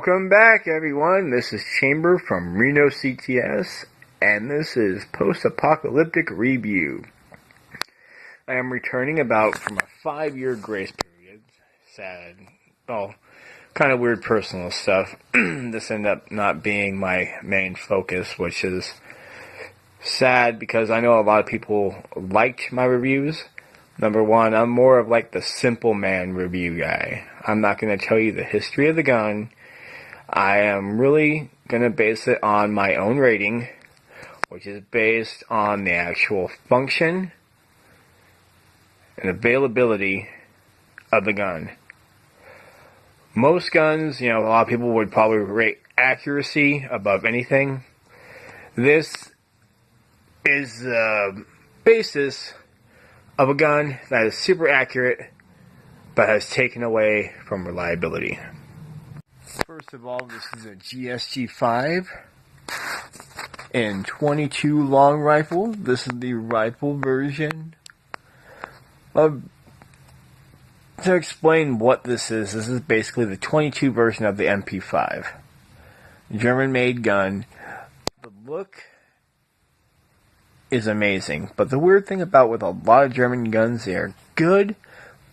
Welcome back, everyone. This is Chamber from Reno CTS, and this is Post-Apocalyptic Review. I am returning from a 5-year grace period. Sad. Kind of weird personal stuff. This ended up not being my main focus, which is sad because I know a lot of people liked my reviews. Number one, I'm more of like the simple man review guy. I'm not going to tell you the history of the gun. I am really going to base it on my own rating, which is based on the actual function and availability of the gun. Most guns, a lot of people would probably rate accuracy above anything. This is the basis of a gun that is super accurate, but has taken away from reliability. First of all, this is a GSG-5 in 22 long rifle. This is the rifle version. To explain what this is basically the 22 version of the MP5. German-made gun. The look is amazing, but the weird thing about with a lot of German guns, they are good,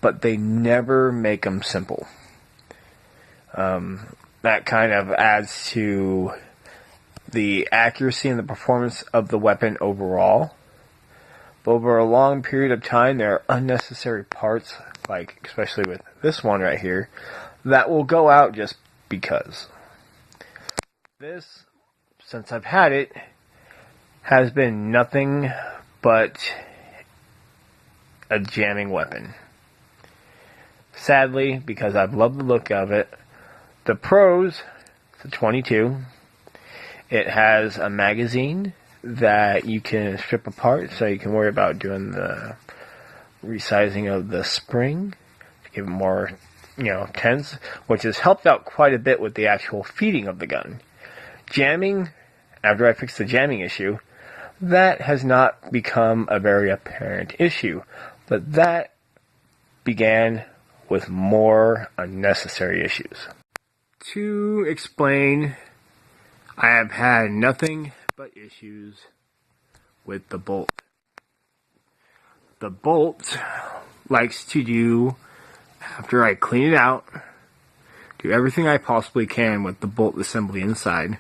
but they never make them simple. That kind of adds to the accuracy and the performance of the weapon overall. But over a long period of time, there are unnecessary parts, like especially with this one right here, that will go out just because. This, since I've had it, has been nothing but a jamming weapon. Sadly, because I've loved the look of it, the pros, it's a 22. It has a magazine that you can strip apart, so you can worry about doing the resizing of the spring to give it more, tense, which has helped out quite a bit with the actual feeding of the gun. Jamming, after I fixed the jamming issue, that has not become a very apparent issue, but that began with more unnecessary issues. To explain, I have had nothing but issues with the bolt. The bolt likes to do, after I clean it out, do everything I possibly can with the bolt assembly inside,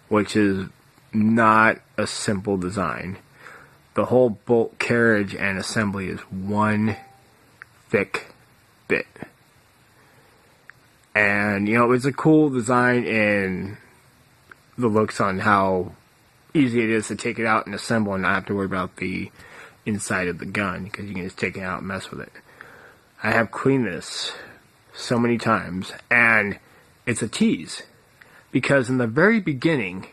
which is not a simple design. The whole bolt carriage and assembly is one thick bit. And, it's a cool design in the looks on how easy it is to take it out and assemble and not have to worry about the inside of the gun, because you can just take it out and mess with it. I have cleaned this so many times, and it's a tease, because in the very beginning,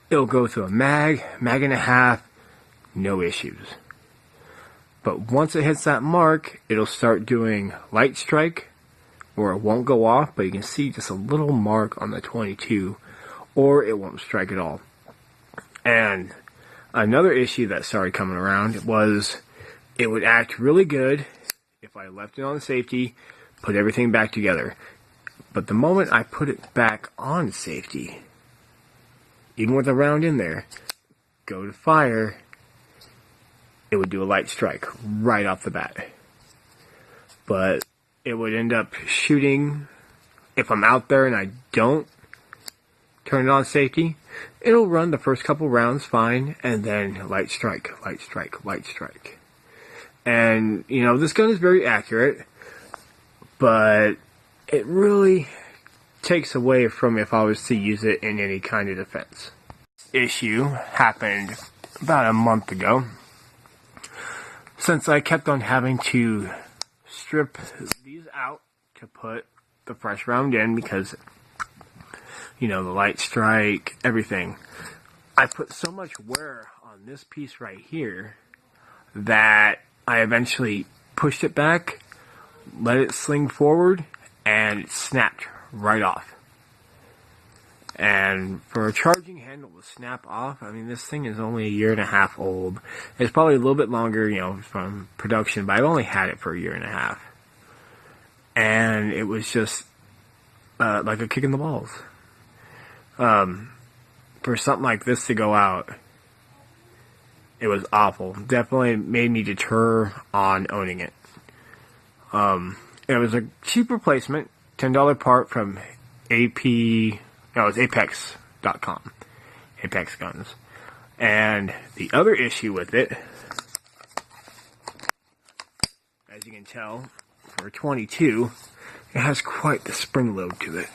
it'll go through a mag and a half, no issues. But once it hits that mark, it'll start doing light strike, where it won't go off, but you can see just a little mark on the 22, or it won't strike at all. And another issue that started coming around was it would act really good if I left it on safety, put everything back together. But the moment I put it back on safety, even with a round in there, go to fire, it would do a light strike right off the bat. But it would end up shooting, if I'm out there and I don't turn it on safety, it'll run the first couple rounds fine, and then light strike, light strike, light strike. And, this gun is very accurate, but it really takes away from if I was to use it in any kind of defense. Issue happened about a month ago, since I kept on having to strip these out to put the fresh round in, because the light strike, everything. I put so much wear on this piece right here that I eventually pushed it back, let it sling forward, and it snapped right off. And for a charging handle to snap off, this thing is only 1.5 years old. It's probably a little bit longer, from production, but I've only had it for 1.5 years. And it was just like a kick in the balls. For something like this to go out, it was awful. Definitely made me deter on owning it. It was a cheap replacement, $10 part from it was Apex.com. Apex Guns. And the other issue with it, as you can tell, for 22, it has quite the spring load to it.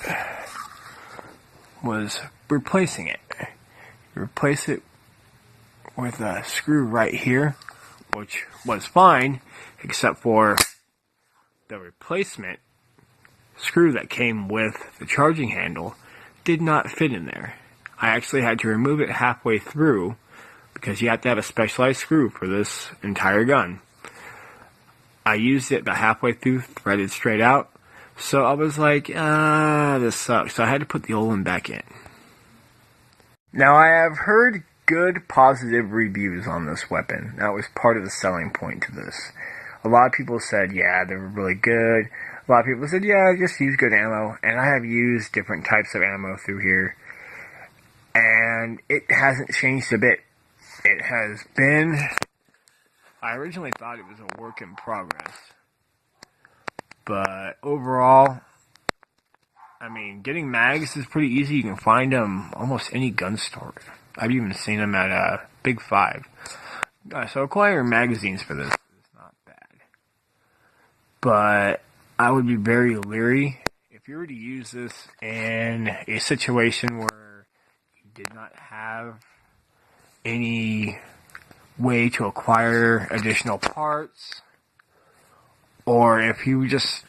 Was replacing it. You replace it with a screw right here, which was fine, except for the replacement screw that came with the charging handle did not fit in there. I actually had to remove it halfway through because you have to have a specialized screw for this entire gun. I used it about halfway through, threaded straight out, so I was like, this sucks. So I had to put the old one back in. Now I have heard good positive reviews on this weapon. That was part of the selling point to this. A lot of people said, yeah, they were really good. A lot of people said, yeah, just use good ammo. And I have used different types of ammo through here. And it hasn't changed a bit. It has been... I originally thought it was a work in progress. But overall, I mean, getting mags is pretty easy. You can find them almost any gun store. I've even seen them at Big 5. So acquiring magazines for this is not bad. But I would be very leery if you were to use this in a situation where you did not have any way to acquire additional parts, or if you just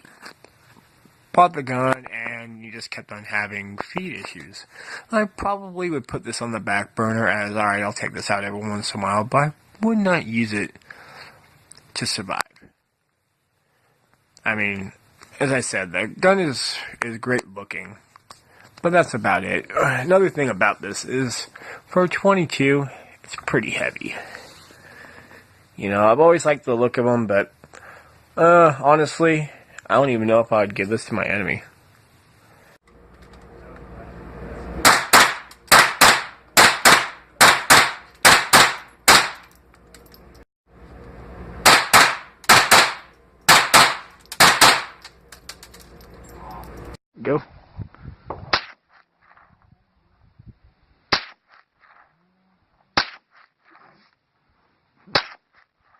bought the gun and you just kept on having feed issues. I probably would put this on the back burner as, alright, I'll take this out every once in a while, but I would not use it to survive. I mean, as I said, the gun is great looking, but that's about it. Another thing about this is, for 22, it's pretty heavy. You know, I've always liked the look of them, but honestly, I don't even know if I would give this to my enemy. Go.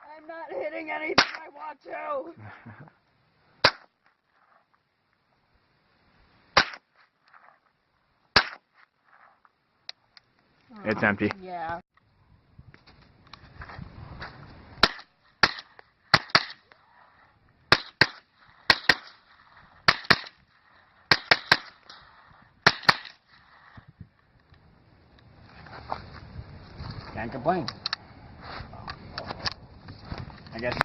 I'm not hitting anything I want to. It's empty. Yeah. Can't complain. I guess